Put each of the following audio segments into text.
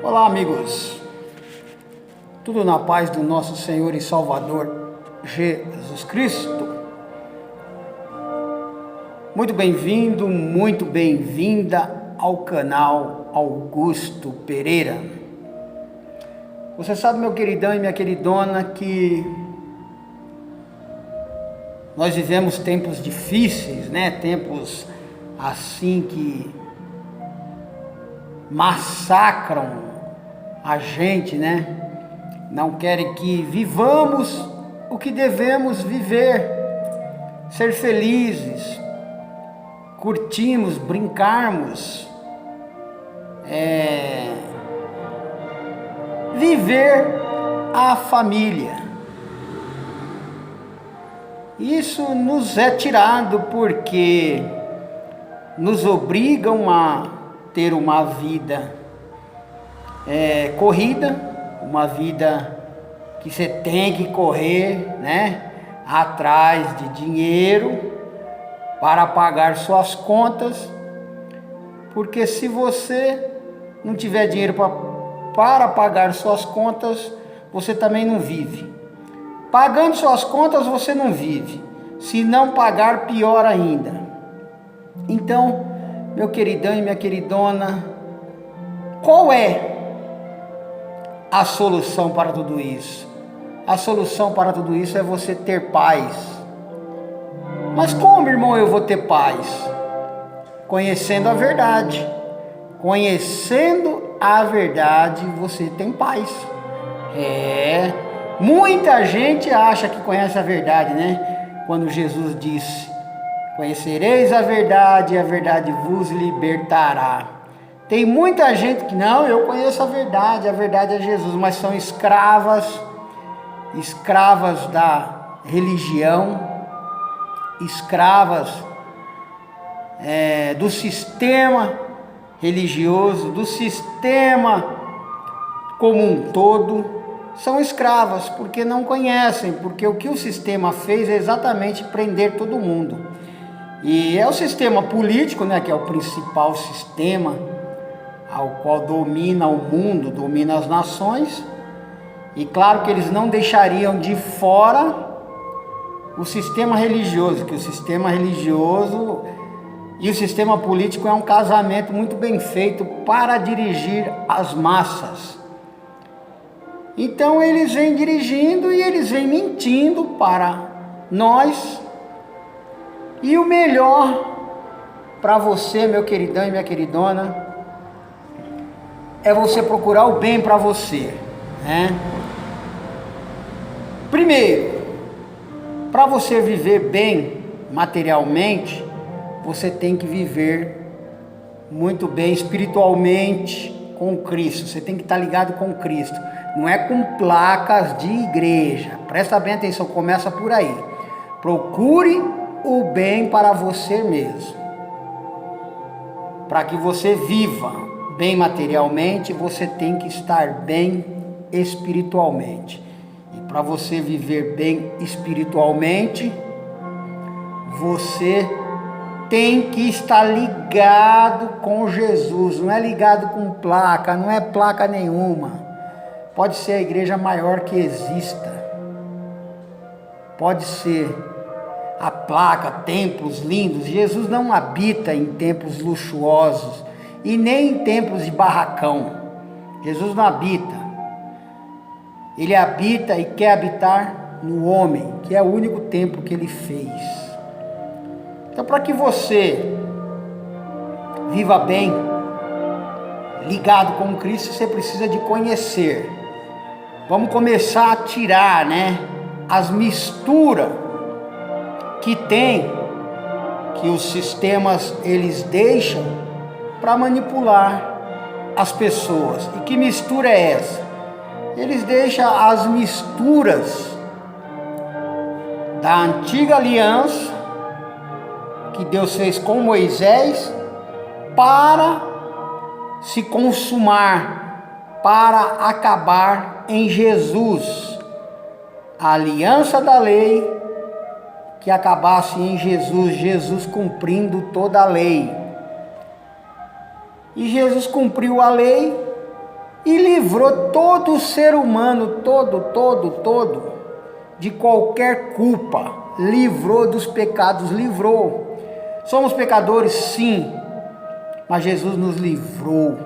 Olá, amigos. Tudo na paz do nosso Senhor e Salvador Jesus Cristo. Muito bem-vindo, muito bem-vinda ao canal Augusto Pereira. Você sabe, meu queridão e minha queridona, que nós vivemos tempos difíceis, né? Tempos assim que massacram a gente, né? Não querem que vivamos o que devemos viver, ser felizes, curtirmos, brincarmos, viver a família. Isso nos é tirado porque nos obrigam a ter uma vida corrida, uma vida que você tem que correr, né, atrás de dinheiro para pagar suas contas, porque se você não tiver dinheiro para pagar suas contas, você também não vive. Pagando suas contas, você não vive. Se não pagar, pior ainda. Então, meu queridão e minha queridona, qual é a solução para tudo isso? A solução para tudo isso é você ter paz. Mas como, irmão, eu vou ter paz? Conhecendo a verdade. Conhecendo a verdade, você tem paz. Muita gente acha que conhece a verdade, né? Quando Jesus disse: conhecereis a verdade e a verdade vos libertará. Tem muita gente que não, eu conheço a verdade é Jesus, mas são escravas da religião, escravas do sistema religioso, do sistema como um todo. São escravas porque não conhecem, porque o que o sistema fez é exatamente prender todo mundo. E é o sistema político, né, que é o principal sistema ao qual domina o mundo, domina as nações. E claro que eles não deixariam de fora o sistema religioso, que o sistema religioso e o sistema político é um casamento muito bem feito para dirigir as massas. Então eles vêm dirigindo e eles vêm mentindo para nós. E o melhor para você, meu queridão e minha queridona, é você procurar o bem para você, né? Primeiro, para você viver bem materialmente, você tem que viver muito bem espiritualmente com Cristo. Você tem que estar ligado com Cristo. Não é com placas de igreja. Presta bem atenção, começa por aí. Procure o bem para você mesmo. Para que você viva bem materialmente, você tem que estar bem espiritualmente. E para você viver bem espiritualmente, você tem que estar ligado com Jesus. Não é ligado com placa, não é placa nenhuma. Pode ser a igreja maior que exista. Pode ser a placa, templos lindos. Jesus não habita em templos luxuosos e nem em templos de barracão. Jesus não habita. Ele habita e quer habitar no homem, que é o único templo que ele fez. Então, para que você viva bem, ligado com Cristo, você precisa de conhecer. Vamos começar a tirar, né, as misturas que tem, que os sistemas eles deixam para manipular as pessoas. E que mistura é essa? Eles deixam as misturas da antiga aliança que Deus fez com Moisés para se consumar, para acabar em Jesus. A aliança da lei que acabasse em Jesus, Jesus cumprindo toda a lei. E Jesus cumpriu a lei e livrou todo ser humano, todo, de qualquer culpa. Livrou dos pecados, livrou. Somos pecadores, sim, mas Jesus nos livrou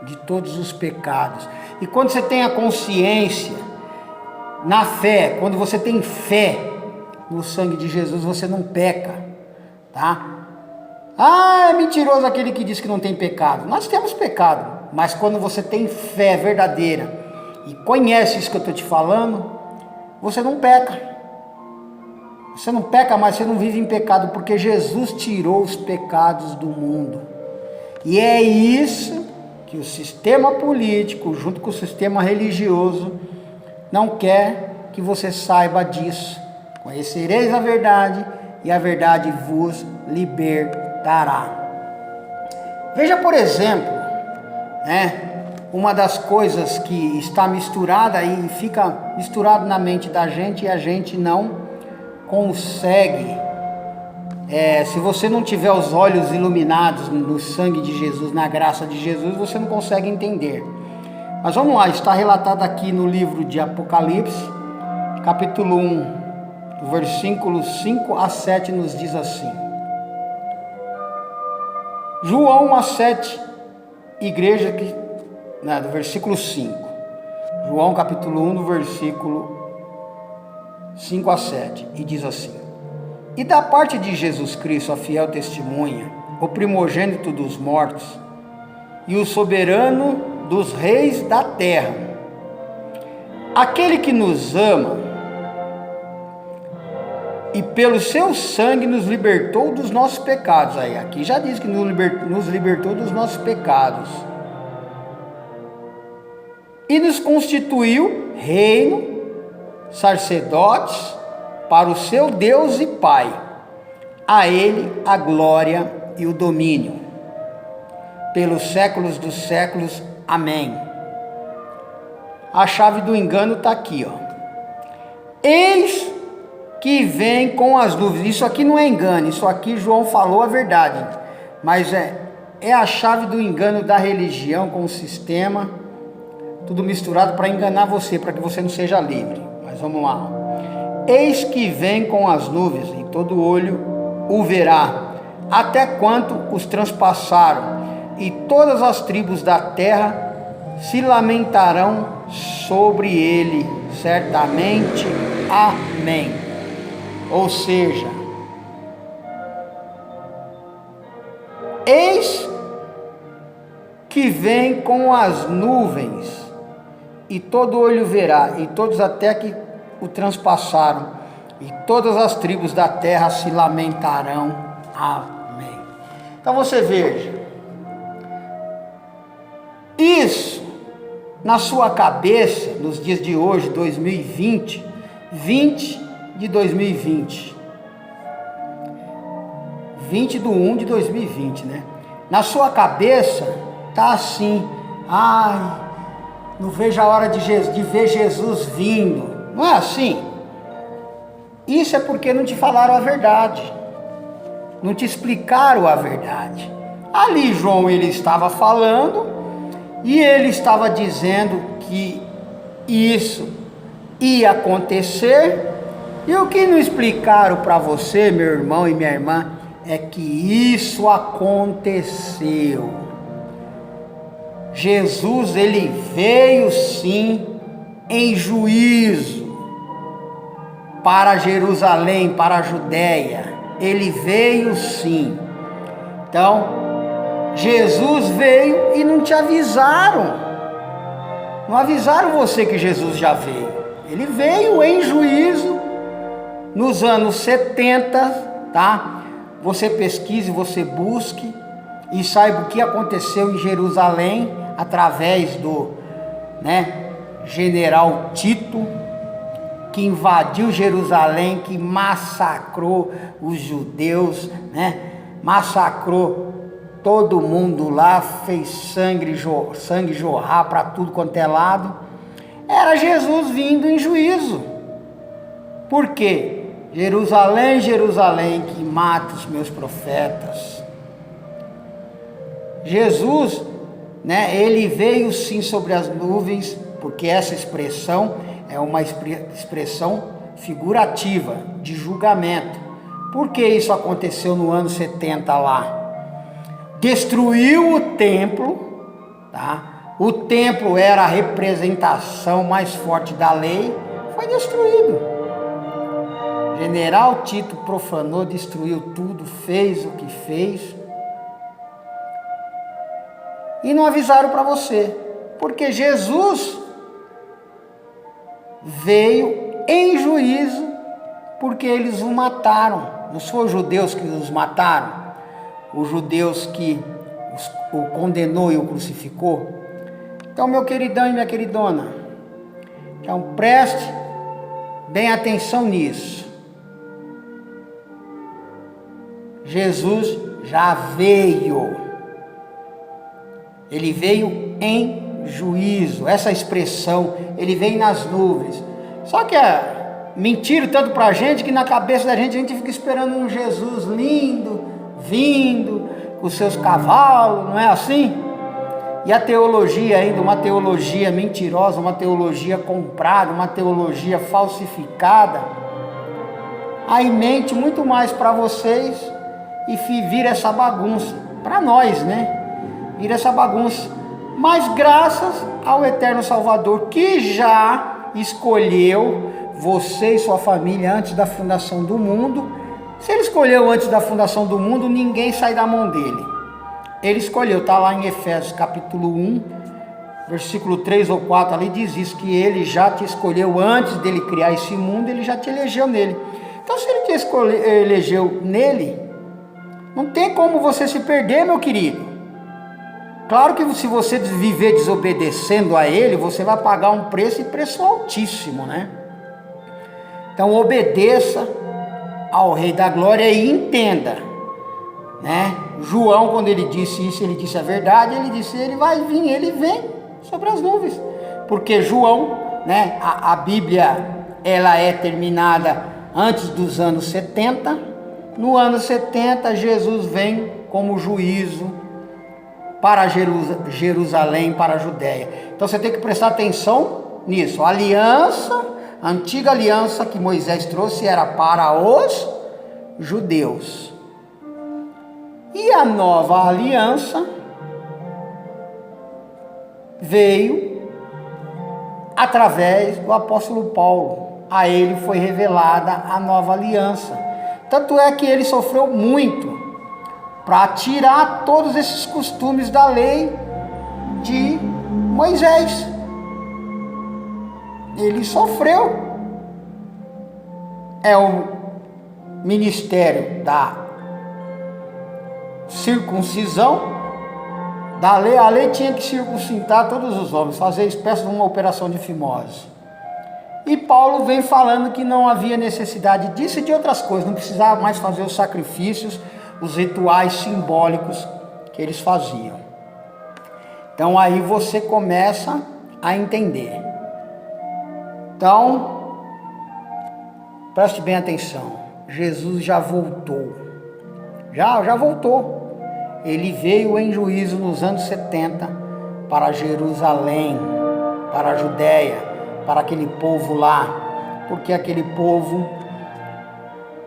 de todos os pecados. E quando você tem a consciência, na fé, quando você tem fé no sangue de Jesus, você não peca, tá? É mentiroso aquele que diz que não tem pecado. Nós temos pecado, mas quando você tem fé verdadeira e conhece isso que eu estou te falando, você não peca. Você não peca, mas você não vive em pecado, porque Jesus tirou os pecados do mundo. E é isso que o sistema político, junto com o sistema religioso, não quer que você saiba disso. Conhecereis a verdade, e a verdade vos libertará. Veja, por exemplo, uma das coisas que está misturada e fica misturado na mente da gente, e a gente não consegue, se você não tiver os olhos iluminados no sangue de Jesus, na graça de Jesus, você não consegue entender. Mas vamos lá, está relatado aqui no livro de Apocalipse, capítulo 1, versículos 5 a 7, nos diz assim: João às 7 igrejas, do versículo 5. João capítulo 1, do versículo 5 a 7, e diz assim: E da parte de Jesus Cristo, a fiel testemunha, o primogênito dos mortos, e o soberano dos reis da terra, aquele que nos ama, e pelo seu sangue nos libertou dos nossos pecados. Aí, aqui já diz que nos libertou dos nossos pecados, e nos constituiu reino, sacerdotes para o seu Deus e Pai. A Ele a glória e o domínio pelos séculos dos séculos. Amém. A chave do engano está aqui, Eis que vem com as nuvens. Isso aqui não é engano, isso aqui João falou a verdade, mas é a chave do engano da religião com o sistema, tudo misturado para enganar você, para que você não seja livre. Mas vamos lá. Eis que vem com as nuvens, e todo olho o verá, até quanto os transpassaram, e todas as tribos da terra se lamentarão sobre ele, certamente. Amém. Ou seja, eis que vem com as nuvens, e todo olho verá, e todos até que o transpassaram, e todas as tribos da terra se lamentarão. Amém. Então você veja, isso na sua cabeça, nos dias de hoje, 2020, 20 de 2020, 20 de 1 de 2020, na sua cabeça tá assim: não vejo a hora de ver Jesus vindo. Não é assim? Isso é porque não te falaram a verdade, não te explicaram a verdade. Ali João, ele estava falando, e ele estava dizendo que isso ia acontecer, e o que não explicaram para você, meu irmão e minha irmã, é que isso aconteceu. Jesus, ele veio sim em juízo para Jerusalém, para a Judéia. Ele veio sim. Então, Jesus veio e não te avisaram. Não avisaram você que Jesus já veio. Ele veio em juízo nos anos 70, tá? Você pesquise, você busque e saiba o que aconteceu em Jerusalém através do, general Tito, que invadiu Jerusalém, que massacrou os judeus, massacrou todo mundo lá, fez sangue jorrar para tudo quanto é lado. Era Jesus vindo em juízo. Por quê? Jerusalém, Jerusalém, que mata os meus profetas. Jesus né? Ele veio sim sobre as nuvens, porque essa expressão é uma expressão figurativa de julgamento. Por que isso aconteceu no ano 70 lá? Destruiu o templo, tá? O templo era a representação mais forte da lei, foi destruído. General Tito profanou, destruiu tudo, fez o que fez. E não avisaram para você, porque Jesus veio em juízo, porque eles o mataram. Não foram os judeus que os mataram, os judeus que o condenou e o crucificou. Então, meu queridão e minha queridona, então preste bem atenção nisso. Jesus já veio. Ele veio em juízo. Essa expressão, ele veio nas nuvens. Só que mentiram tanto pra gente que na cabeça da gente a gente fica esperando um Jesus lindo, vindo, com seus cavalos, não é assim? E a teologia ainda, uma teologia mentirosa, uma teologia comprada, uma teologia falsificada, aí mente muito mais para vocês e vira essa bagunça, para nós, né? Vira essa bagunça, mas graças ao Eterno Salvador, que já escolheu você e sua família antes da fundação do mundo. Se ele escolheu antes da fundação do mundo, ninguém sai da mão dele. Ele escolheu, está lá em Efésios capítulo 1, versículo 3 ou 4, ali diz isso, que ele já te escolheu antes dele criar esse mundo, ele já te elegeu nele. Então, se ele te elegeu nele, não tem como você se perder, meu querido. Claro que se você viver desobedecendo a ele, você vai pagar um preço, e preço altíssimo, né? Então obedeça ao Rei da Glória e entenda, né? João, quando ele disse isso, ele disse a verdade, ele disse, ele vai vir, ele vem sobre as nuvens. Porque João, né? A Bíblia, ela é terminada antes dos anos 70. No ano 70, Jesus vem como juízo para Jerusalém, para a Judéia. Então você tem que prestar atenção nisso. A aliança, a antiga aliança que Moisés trouxe era para os judeus. E a nova aliança veio através do apóstolo Paulo. A ele foi revelada a nova aliança. Tanto é que ele sofreu muito para tirar todos esses costumes da lei de Moisés. Ele sofreu. É o ministério da circuncisão da lei. A lei tinha que circuncidar todos os homens, fazer espécie de uma operação de fimose. E Paulo vem falando que não havia necessidade disso e de outras coisas, não precisava mais fazer os sacrifícios, os rituais simbólicos que eles faziam. Então aí você começa a entender. Então, preste bem atenção. Jesus já voltou. Já voltou. Ele veio em juízo nos anos 70 para Jerusalém, para a Judéia, para aquele povo lá, porque aquele povo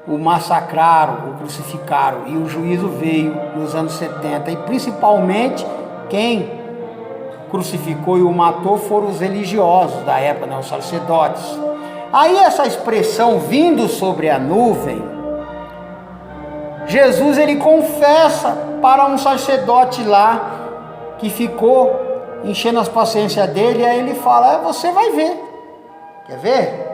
o massacraram, o crucificaram, e o juízo veio nos anos 70, e principalmente quem crucificou e o matou foram os religiosos da época, né, os sacerdotes. Aí essa expressão vindo sobre a nuvem, Jesus ele confessa para um sacerdote lá, que ficou enchendo as paciências dele, e aí ele fala, você vai ver, quer ver?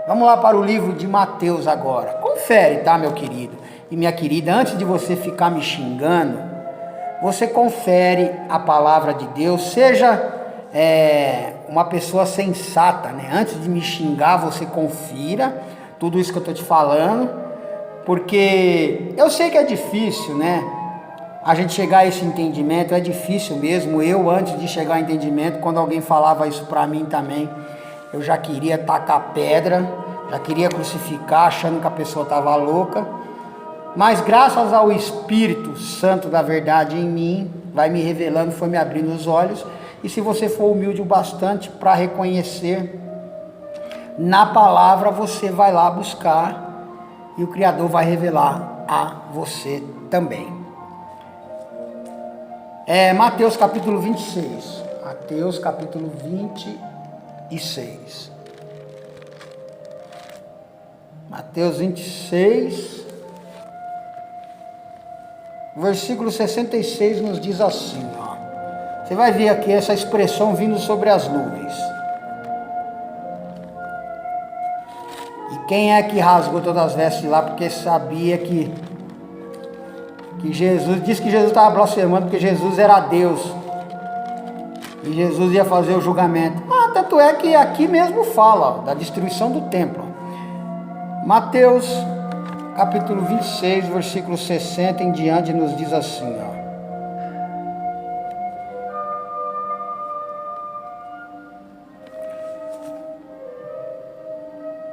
Vamos lá para o livro de Mateus agora. Confere, tá, meu querido e minha querida, antes de você ficar me xingando, você confere a palavra de Deus, seja uma pessoa sensata, né? Antes de me xingar, você confira tudo isso que eu estou te falando, porque eu sei que é difícil, né? A gente chegar a esse entendimento, é difícil mesmo. Eu, antes de chegar ao entendimento, quando alguém falava isso para mim também, eu já queria tacar pedra, já queria crucificar, achando que a pessoa estava louca. Mas graças ao Espírito Santo da verdade em mim, vai me revelando, foi me abrindo os olhos. E se você for humilde o bastante para reconhecer, na palavra você vai lá buscar e o Criador vai revelar a você também. Mateus capítulo 26. Mateus capítulo 26. Mateus 26, versículo 66 nos diz assim, ó. Você vai ver aqui essa expressão vindo sobre as nuvens. E quem é que rasgou todas as vestes lá porque sabia que Jesus, disse que Jesus estava blasfemando porque Jesus era Deus. E Jesus ia fazer o julgamento. Tanto é que aqui mesmo fala da destruição do templo. Mateus capítulo 26, versículo 60 em diante nos diz assim, ó.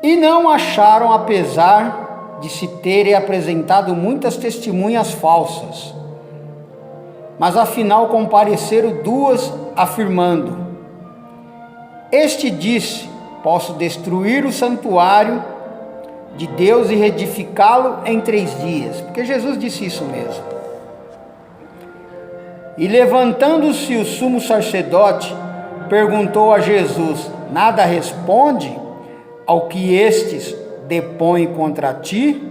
E não acharam, apesar de se terem apresentado muitas testemunhas falsas, mas afinal compareceram duas, afirmando: este disse, posso destruir o santuário de Deus e reedificá-lo em 3 dias, porque Jesus disse isso mesmo. E levantando-se o sumo sacerdote, perguntou a Jesus: nada responde ao que estes depõem contra ti?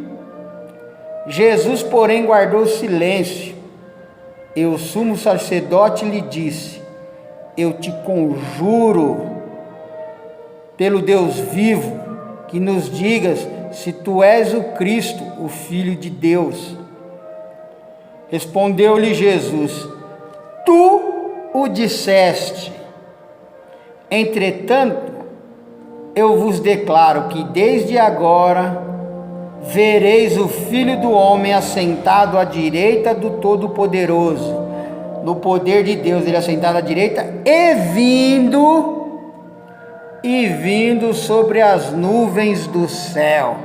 Jesus, porém, guardou silêncio. E o sumo sacerdote lhe disse: eu te conjuro pelo Deus vivo, que nos digas se tu és o Cristo, o Filho de Deus. Respondeu-lhe Jesus: tu o disseste. Entretanto, eu vos declaro que desde agora vereis o Filho do Homem assentado à direita do Todo-Poderoso, no poder de Deus, ele assentado à direita, e vindo sobre as nuvens do céu,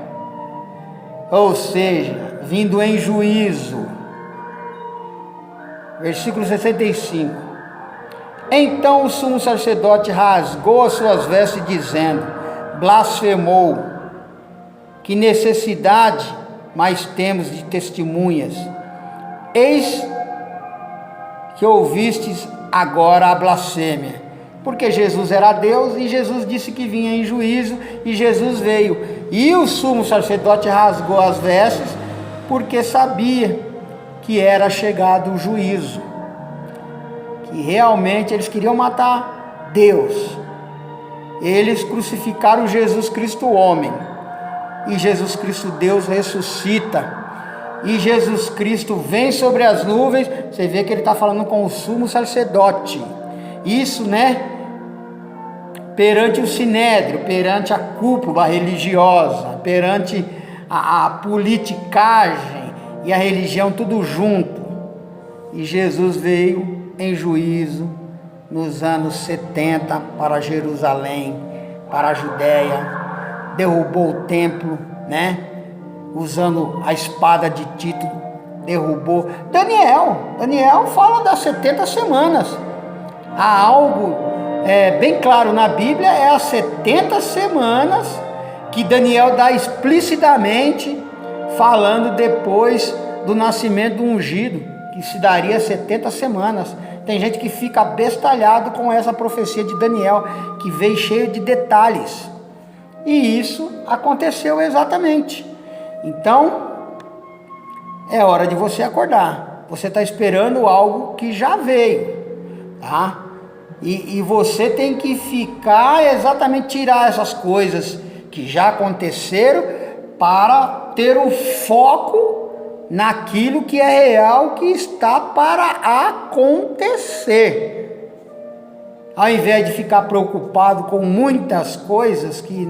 ou seja, vindo em juízo. Versículo 65. Então o sumo sacerdote rasgou as suas vestes, dizendo: blasfemou, que necessidade mais temos de testemunhas? Eis que ouvistes agora a blasfêmia. Porque Jesus era Deus e Jesus disse que vinha em juízo, e Jesus veio. E o sumo sacerdote rasgou as vestes porque sabia que era chegado o juízo, que realmente eles queriam matar Deus. Eles crucificaram Jesus Cristo homem, e Jesus Cristo Deus ressuscita, e Jesus Cristo vem sobre as nuvens. Você vê que ele está falando com o sumo sacerdote, isso, né, perante o sinédrio, perante a cúpula religiosa, perante a politicagem e a religião, tudo junto. E Jesus veio em juízo nos anos 70 para Jerusalém, para a Judéia, derrubou o templo, né? Usando a espada de Tito, derrubou. Daniel fala das 70 semanas. Há algo bem claro na Bíblia, é as 70 semanas que Daniel dá explicitamente, falando depois do nascimento do ungido, que se daria 70 semanas. Tem gente que fica abestalhado com essa profecia de Daniel, que veio cheio de detalhes. E isso aconteceu exatamente. Então, é hora de você acordar. Você está esperando algo que já veio, tá? E você tem que ficar exatamente, tirar essas coisas que já aconteceram, para ter o foco naquilo que é real, que está para acontecer, ao invés de ficar preocupado com muitas coisas que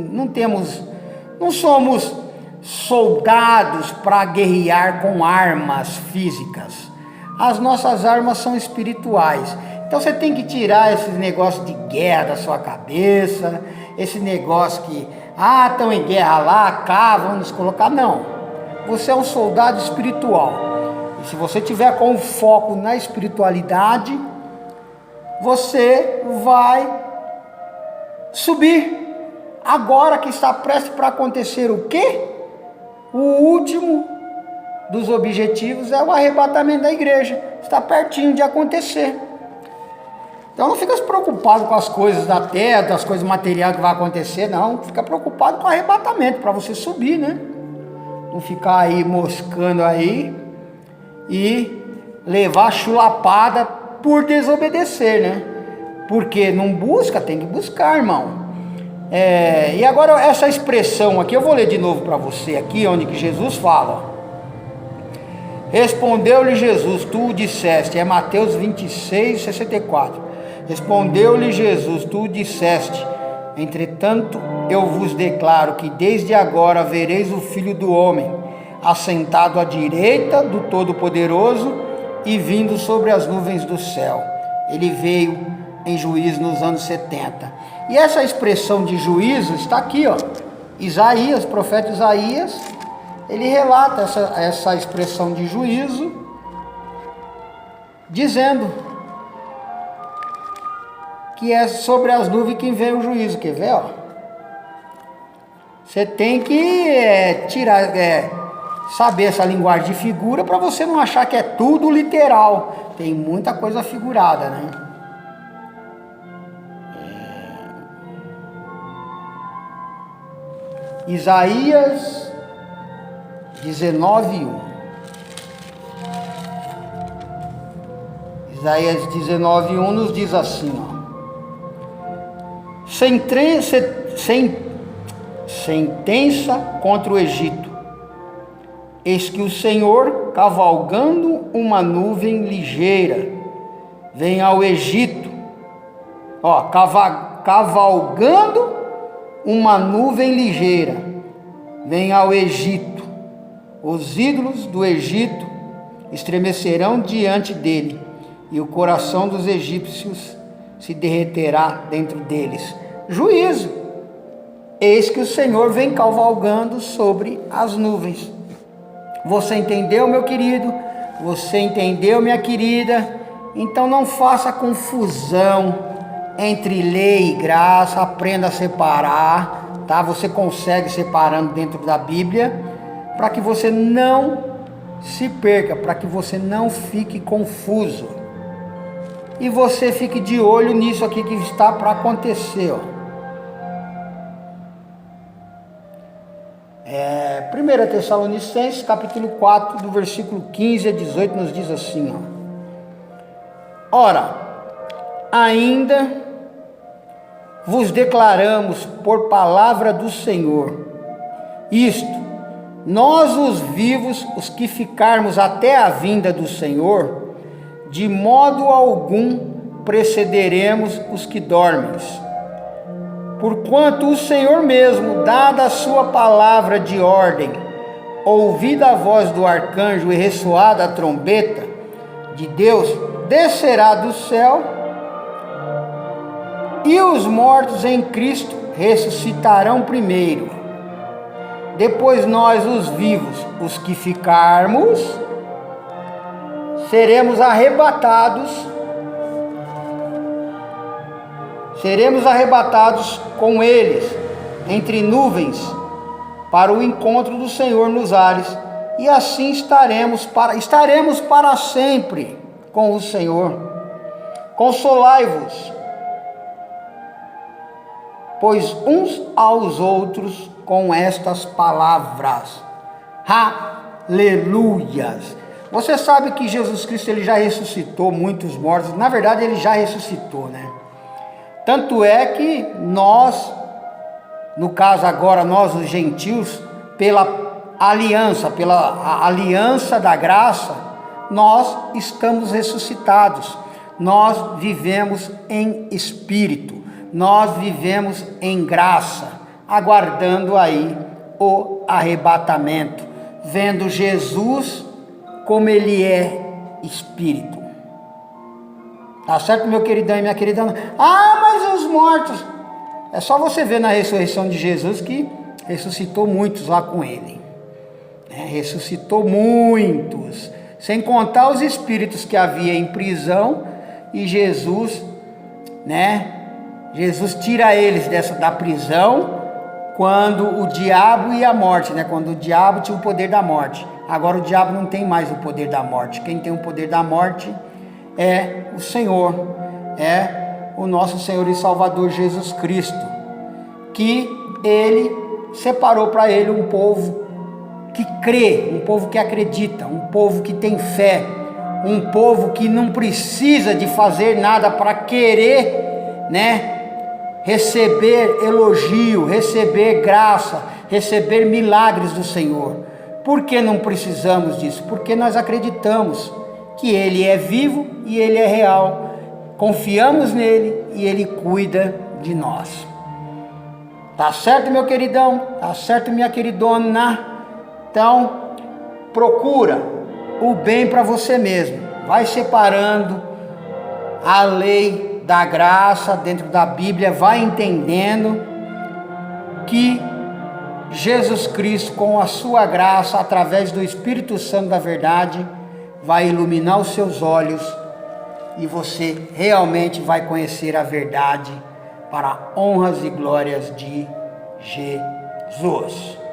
não somos soldados para guerrear com armas físicas. As nossas armas são espirituais. Então você tem que tirar esse negócio de guerra da sua cabeça, esse negócio que estão em guerra lá, cá, vamos nos colocar. Não, você é um soldado espiritual. E se você tiver com o foco na espiritualidade, você vai subir. Agora que está prestes para acontecer o quê? O último dos objetivos é o arrebatamento da igreja. Está pertinho de acontecer. Então não fica preocupado com as coisas da terra, das coisas materiais que vai acontecer, não. Fica preocupado com o arrebatamento, para você subir, né? Não ficar aí moscando aí e levar chulapada por desobedecer, né? Porque não busca, tem que buscar, irmão. E agora essa expressão aqui, eu vou ler de novo para você aqui, onde que Jesus fala, ó. Respondeu-lhe Jesus, tu o disseste, é Mateus 26, 64. Respondeu-lhe Jesus, tu o disseste, entretanto eu vos declaro que desde agora vereis o Filho do Homem, assentado à direita do Todo-Poderoso e vindo sobre as nuvens do céu. Ele veio em juízo nos anos 70. E essa expressão de juízo está aqui, ó. Isaías, o profeta Isaías, ele relata essa expressão de juízo, dizendo que é sobre as nuvens que vem o juízo. Quer ver, ó? Você tem que saber essa linguagem de figura para você não achar que é tudo literal. Tem muita coisa figurada, né? Isaías 19:1. Isaías 19:1 nos diz assim, ó: sentença contra o Egito. Eis que o Senhor, cavalgando uma nuvem ligeira, vem ao Egito. Ó, cavalgando uma nuvem ligeira, vem ao Egito. Os ídolos do Egito estremecerão diante dele, e o coração dos egípcios se derreterá dentro deles. Juízo. Eis que o Senhor vem cavalgando sobre as nuvens. Você entendeu, meu querido? Você entendeu, minha querida? Então não faça confusão entre lei e graça. Aprenda a separar, tá? Você consegue separando dentro da Bíblia, para que você não se perca, para que você não fique confuso. E você fique de olho nisso aqui que está para acontecer, ó. 1 Tessalonicenses, capítulo 4, do versículo 15 a 18, nos diz assim, ó: ora, ainda vos declaramos por palavra do Senhor, isto, nós os vivos, os que ficarmos até a vinda do Senhor, de modo algum precederemos os que dormem. Porquanto o Senhor mesmo, dada a sua palavra de ordem, ouvida a voz do arcanjo e ressoada a trombeta de Deus, descerá do céu, e os mortos em Cristo ressuscitarão primeiro. Depois nós, os vivos, os que ficarmos, seremos arrebatados com eles entre nuvens para o encontro do Senhor nos ares, e assim estaremos para sempre com o Senhor. Consolai-vos, pois uns aos outros com estas palavras. Aleluias! Você sabe que Jesus Cristo, ele já ressuscitou muitos mortos. Na verdade, ele já ressuscitou, né? Tanto é que nós, no caso agora, nós os gentios, pela aliança da graça, nós estamos ressuscitados. Nós vivemos em espírito, nós vivemos em graça, aguardando aí o arrebatamento, vendo Jesus como ele é espírito. Tá certo, meu queridão e minha querida? Mas os mortos, é só você ver na ressurreição de Jesus que ressuscitou muitos lá com ele, ressuscitou muitos. sem contar os espíritos que havia em prisão, e Jesus, né? Jesus tira eles da prisão quando o diabo e a morte, né? Quando o diabo tinha o poder da morte. Agora o diabo não tem mais o poder da morte. Quem tem o poder da morte é o Senhor, é o nosso Senhor e Salvador Jesus Cristo, que Ele separou para Ele um povo que crê, um povo que acredita, um povo que tem fé, um povo que não precisa de fazer nada para querer, né? Receber elogio, receber graça, receber milagres do Senhor. Por que não precisamos disso? Porque nós acreditamos que Ele é vivo e Ele é real. Confiamos nele e Ele cuida de nós. Tá certo, meu queridão? Tá certo, minha queridona? Então, procura o bem para você mesmo. Vai separando a lei da graça dentro da Bíblia, vai entendendo que Jesus Cristo, com a sua graça, através do Espírito Santo da verdade, vai iluminar os seus olhos e você realmente vai conhecer a verdade para honras e glórias de Jesus.